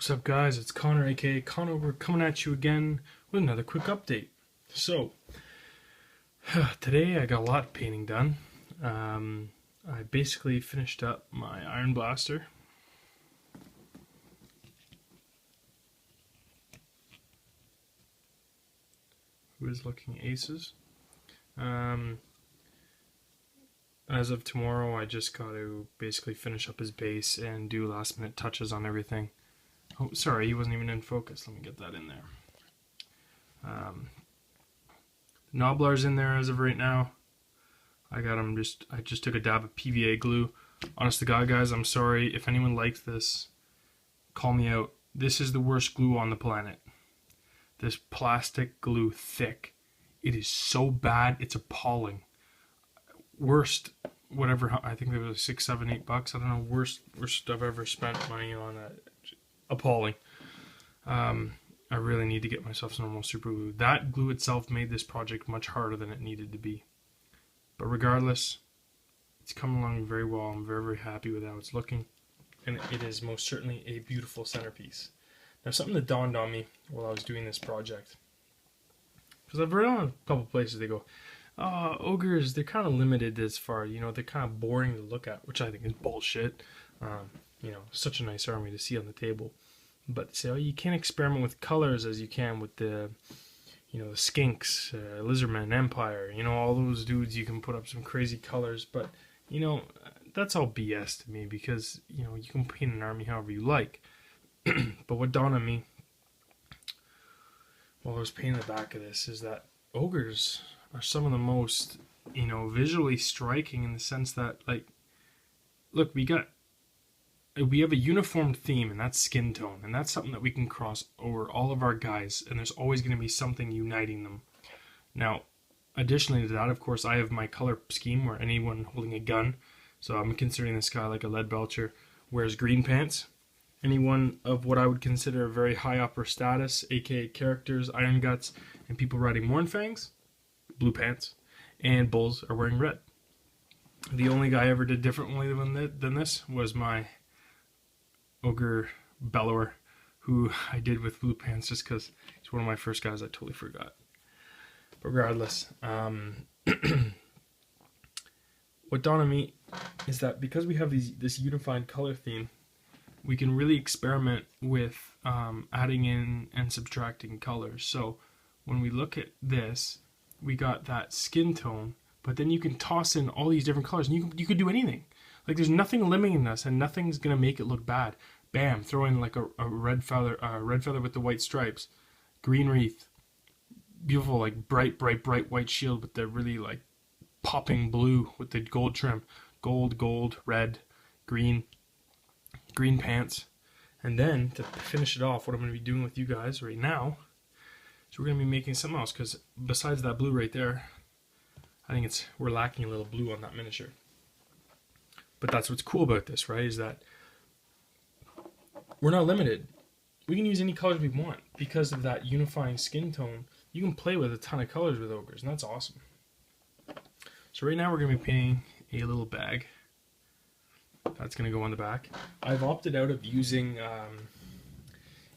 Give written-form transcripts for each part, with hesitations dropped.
What's up, guys? It's Connor, aka Conover, coming at you again with another quick update. So, today I got a lot of painting done. I basically finished up my Ironblaster. Who is looking aces. As of tomorrow, I just got to basically finish up his base and do last minute touches on everything. Oh, sorry, he wasn't even in focus. Let me get that in there. Knobbler's in there as of right now. I just took a dab of PVA glue. Honest to God, guys, I'm sorry. If anyone likes this, call me out. This is the worst glue on the planet. This plastic glue, thick. It is so bad, it's appalling. Worst, whatever, I think it was $6, $7, $8. I don't know, worst I've ever spent money on that. Appalling. I really need to get myself some normal super glue. That glue itself made this project much harder than it needed to be. But regardless, it's coming along very well. I'm very, very happy with how it's looking. And it is most certainly a beautiful centerpiece. Now, something that dawned on me while I was doing this project. Because I've read on a couple places, they go, ogres, they're kind of limited as far, they're kind of boring to look at, which I think is bullshit. Such a nice army to see on the table. But say, you can't experiment with colors as you can with the, the skinks, lizardmen, empire, all those dudes. You can put up some crazy colors, but that's all BS to me because you can paint an army however you like. But what dawned on me while I was painting the back of this is that ogres are some of the most visually striking in the sense that, like, look, we have a uniform theme, and that's skin tone, and that's something that we can cross over all of our guys, and there's always going to be something uniting them. Now, additionally to that, of course, I have my color scheme where anyone holding a gun, so I'm considering this guy like a lead belcher, wears green pants. Anyone of what I would consider a very high upper status, aka characters, iron guts, and people riding Mournfangs, blue pants, and bulls are wearing red. The only guy I ever did differently than this was my ogre bellower, who I did with blue pants just because he's one of my first guys I totally forgot. But regardless, what dawned on me is that because we have this unified color theme, we can really experiment with adding in and subtracting colors. So when we look at this, we got that skin tone, but then you can toss in all these different colors, and you could do anything. Like, there's nothing limiting us, and nothing's gonna make it look bad. Bam! Throw in like a red feather with the white stripes, green wreath, beautiful, like bright white shield with the really like popping blue with the gold trim, gold, red, green pants, and then to finish it off, what I'm going to be doing with you guys right now is we're going to be making something else, because besides that blue right there, I think we're lacking a little blue on that miniature. But that's what's cool about this, right? Is that we're not limited. We can use any colors we want because of that unifying skin tone. You can play with a ton of colors with ogres, and that's awesome. So right now we're going to be painting a little bag. That's going to go on the back. I've opted out of using,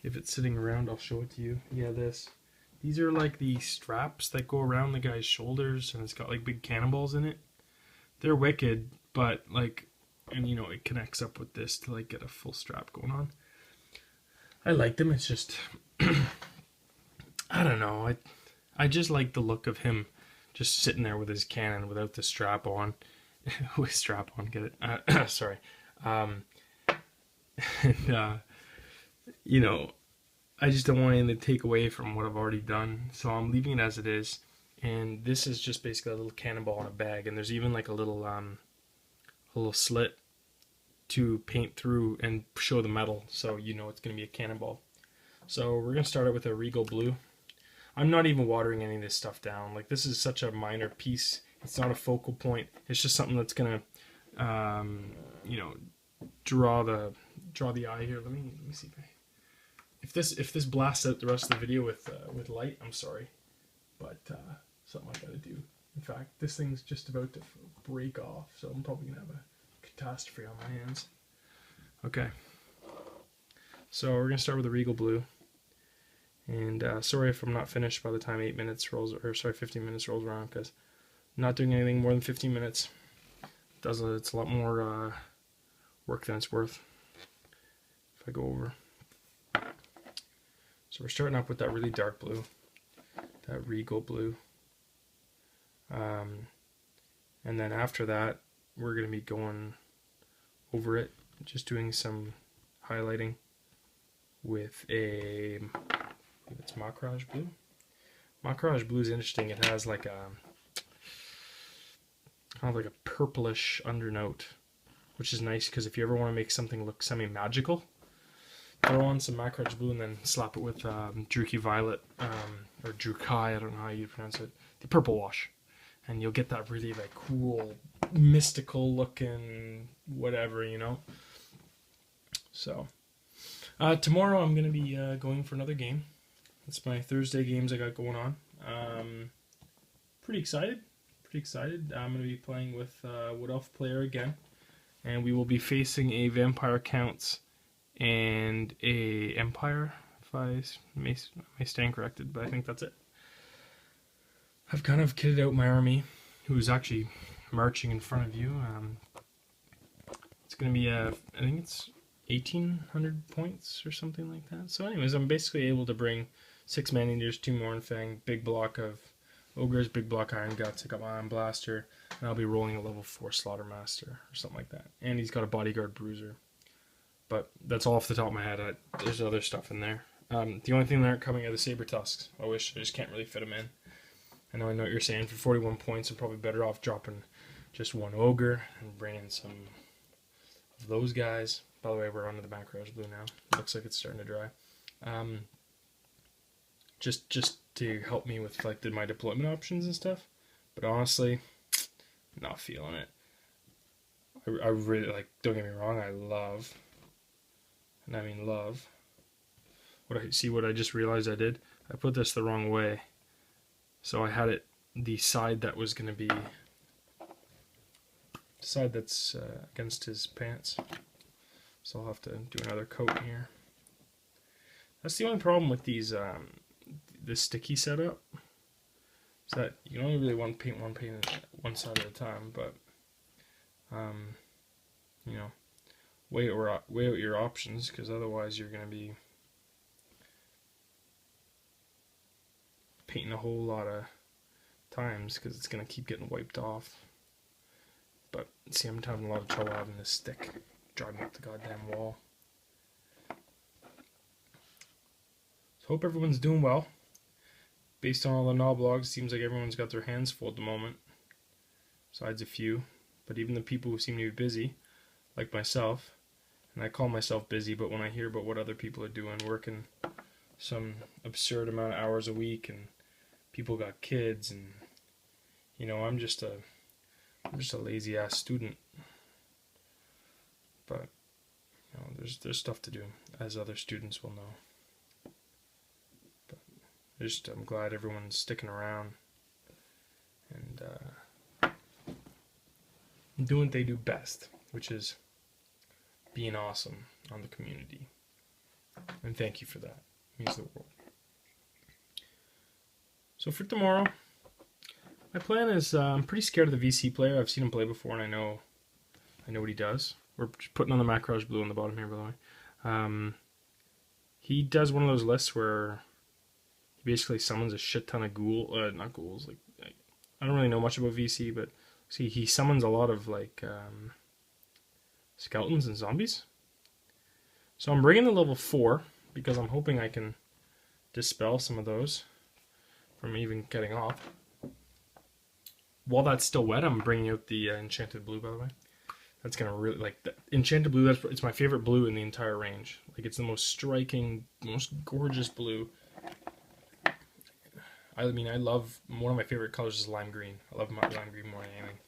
if it's sitting around, I'll show it to you. Yeah, these are like the straps that go around the guy's shoulders, and it's got like big cannonballs in it. They're wicked, but like, and it connects up with this to like get a full strap going on. I like them. It's just, I don't know. I just like the look of him just sitting there with his cannon without the strap on. With strap on, get it? Sorry. And, I just don't want anything to take away from what I've already done, so I'm leaving it as it is. And this is just basically a little cannonball in a bag, and there's even like a little slit to paint through and show the metal, so it's going to be a cannonball. So we're going to start out with a Regal Blue. I'm not even watering any of this stuff down. Like, this is such a minor piece. It's not a focal point. It's just something that's gonna, draw the eye here. Let me see if this blasts out the rest of the video with light. I'm sorry, but something I gotta do. In fact, this thing's just about to break off, so I'm probably gonna have a catastrophe on my hands. Okay, So we're going to start with the Regal Blue. And sorry if I'm not finished by the time 8 minutes rolls, or sorry, 15 minutes rolls around, because I'm not doing anything more than 15 minutes. It's a lot more work than it's worth if I go over. So we're starting up with that really dark blue, that Regal Blue. And then after that, we're going to be going over it, just doing some highlighting with a, it's Macrage Blue. Macrage Blue is interesting. It has like a kind of like a purplish undernote, which is nice because if you ever want to make something look semi-magical, throw on some Macrage Blue and then slap it with Druchii Violet, or Druchii, I don't know how you pronounce it, the purple wash. And you'll get that really like cool, mystical looking whatever, you know. So, tomorrow I'm going to be going for another game. That's my Thursday games I got going on. Pretty excited. I'm going to be playing with Wood Elf player again. And we will be facing a Vampire Counts and a Empire, if I may stand corrected, but I think that's it. I've kind of kitted out my army, who's actually marching in front of you. It's going to be, I think it's 1,800 points or something like that. So anyways, I'm basically able to bring 6 Man-Eaters, 2 Mournfang, big block of Ogres, big block Iron Guts, I got my Ironblaster, and I'll be rolling a level 4 Slaughtermaster or something like that. And he's got a Bodyguard Bruiser. But that's all off the top of my head. There's other stuff in there. The only thing that aren't coming are the Saber Tusks. I just can't really fit them in. I know what you're saying. For 41 points, I'm probably better off dropping just 1 Ogre and bringing some of those guys. By the way, we're onto the Macrage Blue now. Looks like it's starting to dry. Just to help me with like my deployment options and stuff. But honestly, not feeling it. I really like. Don't get me wrong. I love, and I mean love. What I just realized I did? I put this the wrong way. So I had it the side that was going to be the side that's against his pants. So I'll have to do another coat here. That's the only problem with these this sticky setup. Is that you can only really paint one side at a time, but you know, weigh out your options, because otherwise you're going to be painting a whole lot of times because it's going to keep getting wiped off. But see, I'm having a lot of trouble having this stick driving up the goddamn wall. So hope everyone's doing well. Based on all the Noblogs, seems like everyone's got their hands full at the moment. Besides a few. But even the people who seem to be busy, like myself, and I call myself busy, but when I hear about what other people are doing, working some absurd amount of hours a week, and people got kids, and you know, I'm just a lazy ass student. But you know, there's stuff to do, as other students will know. But I'm glad everyone's sticking around and doing what they do best, which is being awesome on the community. And thank you for that. It means the world. So for tomorrow, my plan is I'm pretty scared of the VC player. I've seen him play before, and I know what he does. We're putting on the Macrage Blue on the bottom here, by the way. He does one of those lists where he basically summons a shit ton of not ghouls. Like I don't really know much about VC, but see, he summons a lot of like skeletons and zombies. So I'm bringing the level 4 because I'm hoping I can dispel some of those from even getting off. While that's still wet, I'm bringing out the Enchanted Blue, by the way. That's gonna really, like, the Enchanted Blue, it's my favorite blue in the entire range. Like, it's the most striking, most gorgeous blue. I mean, I love, one of my favorite colors is lime green. I love lime green more than anything.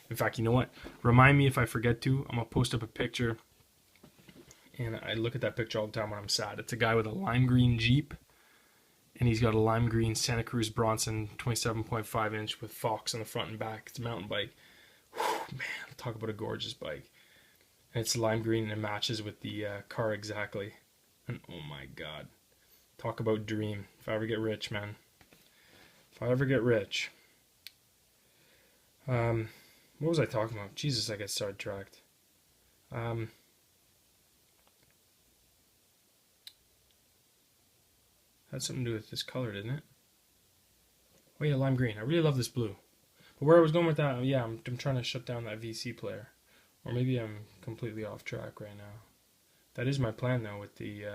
In fact, you know what? Remind me if I forget to, I'm gonna post up a picture, and I look at that picture all the time when I'm sad. It's a guy with a lime green Jeep, and he's got a lime green Santa Cruz Bronson 27.5 inch with Fox on the front and back. It's a mountain bike. Whew, man, talk about a gorgeous bike. And it's lime green and it matches with the car exactly. And oh my god. Talk about dream. If I ever get rich, man. If I ever get rich. What was I talking about? Jesus, I get sidetracked. Had something to do with this color, didn't it? Oh yeah, lime green. I really love this blue. But where I was going with that, yeah, I'm trying to shut down that VC player. Or maybe I'm completely off track right now. That is my plan though with the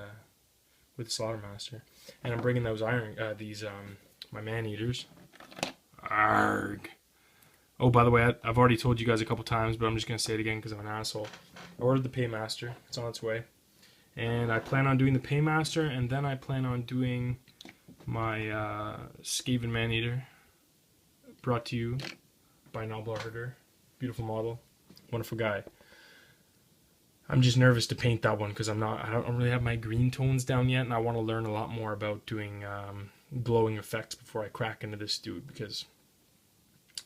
Slaughtermaster. And I'm bringing those my man-eaters. Arg. Oh, by the way, I've already told you guys a couple times, but I'm just going to say it again because I'm an asshole. I ordered the Paymaster. It's on its way. And I plan on doing the Paymaster, and then I plan on doing my Skaven Man-Eater. Brought to you by Ironblaster. Beautiful model. Wonderful guy. I'm just nervous to paint that one because I don't really have my green tones down yet, and I want to learn a lot more about doing glowing effects before I crack into this dude, because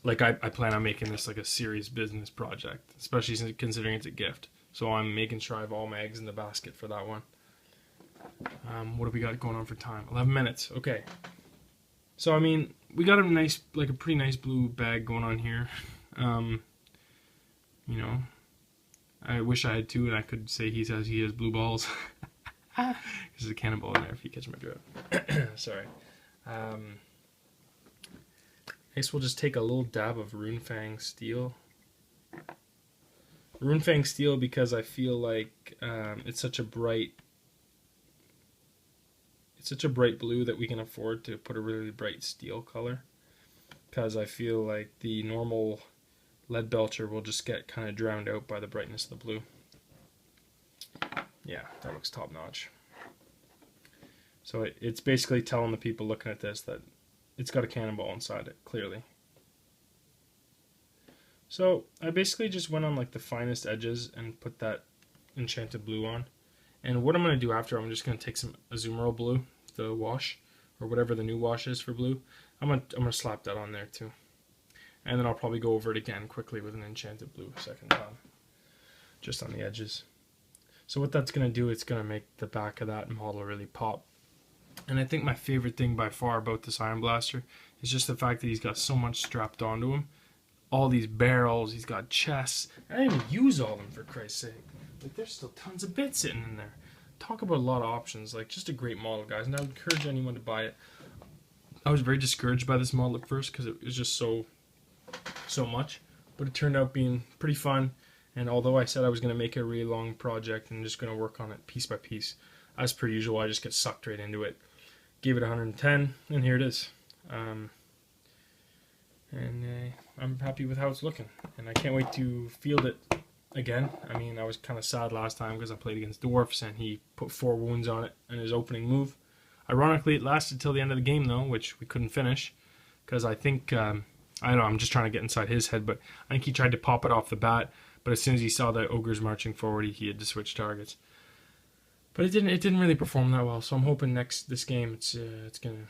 like I plan on making this like a serious business project, especially considering it's a gift. So I'm making sure I have all my eggs in the basket for that one. What do we got going on for time? 11 minutes. Okay. So I mean, we got a pretty nice blue bag going on here. You know, I wish I had two and I could say he has blue balls. There's a cannonball in there if you catch my drift. Sorry. I guess we'll just take a little dab of Runefang Steel. Runefang Steel because I feel like it's such a bright blue that we can afford to put a really bright steel color. Because I feel like the normal lead belcher will just get kind of drowned out by the brightness of the blue. Yeah, that looks top notch. So it's basically telling the people looking at this that it's got a cannonball inside it, clearly. So I basically just went on like the finest edges and put that enchanted blue on. And what I'm going to do after, I'm just going to take some Azumarill blue, the wash, or whatever the new wash is for blue. I'm gonna slap that on there too. And then I'll probably go over it again quickly with an enchanted blue second time, just on the edges. So what that's going to do, it's going to make the back of that model really pop. And I think my favorite thing by far about this Ironblaster is just the fact that he's got so much strapped onto him. All these barrels, he's got chests. I didn't even use all of them, for Christ's sake. Like, there's still tons of bits sitting in there. Talk about a lot of options. Like, just a great model, guys. And I would encourage anyone to buy it. I was very discouraged by this model at first because it was just so much. But it turned out being pretty fun. And although I said I was going to make it a really long project and just going to work on it piece by piece, as per usual, I just get sucked right into it. Gave it 110, and here it is. I'm happy with how it's looking, and I can't wait to field it again. I mean, I was kind of sad last time because I played against Dwarfs, and he put 4 wounds on it in his opening move. Ironically, it lasted till the end of the game, though, which we couldn't finish, because I think, I don't know, I'm just trying to get inside his head, but I think he tried to pop it off the bat, but as soon as he saw the ogres marching forward, he had to switch targets. But it didn't really perform that well, so I'm hoping this game it's gonna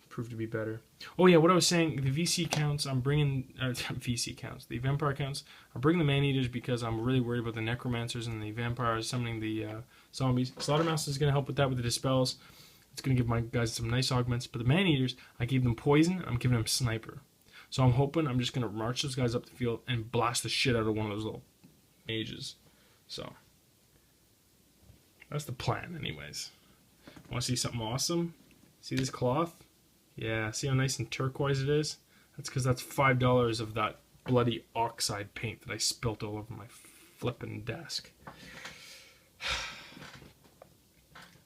prove to be better. Oh yeah, what I was saying, the VC counts, I'm bringing VC counts, the vampire counts. I'm bringing the man-eaters because I'm really worried about the necromancers and the vampires summoning the zombies. Slaughtermaster is gonna help with that with the dispels. It's gonna give my guys some nice augments. But the man-eaters, I gave them poison. I'm giving them sniper. So I'm hoping I'm just gonna march those guys up the field and blast the shit out of one of those little mages. So that's the plan, anyways. Want to see something awesome? See this cloth? Yeah, see how nice and turquoise it is? That's because that's $5 of that bloody oxide paint that I spilt all over my flippin' desk.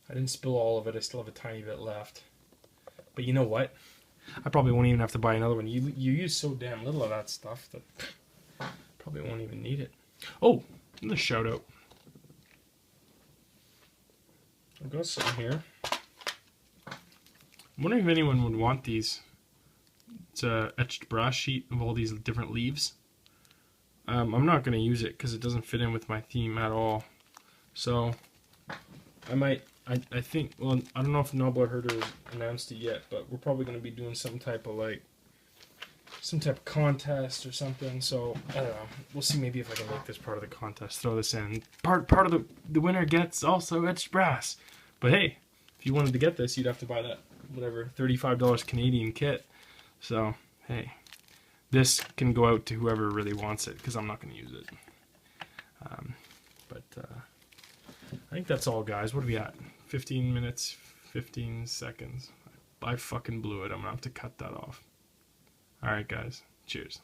I didn't spill all of it. I still have a tiny bit left. But you know what? I probably won't even have to buy another one. You use so damn little of that stuff that probably won't even need it. Oh, another shout out. I've got some here. I'm wondering if anyone would want these. It's a etched brass sheet of all these different leaves. I'm not going to use it because it doesn't fit in with my theme at all. So I might. I think. Well, I don't know if Nobler Herder has announced it yet, but we're probably going to be doing some type of like some type of contest or something. So I don't know. We'll see maybe if I can make this part of the contest. Throw this in. Part of the winner gets also etched brass. But hey, if you wanted to get this, you'd have to buy that whatever $35 Canadian kit. So hey, this can go out to whoever really wants it because I'm not going to use it. I think that's all, guys. What are we at? 15 minutes, 15 seconds. I fucking blew it. I'm going to have to cut that off. Alright, guys. Cheers.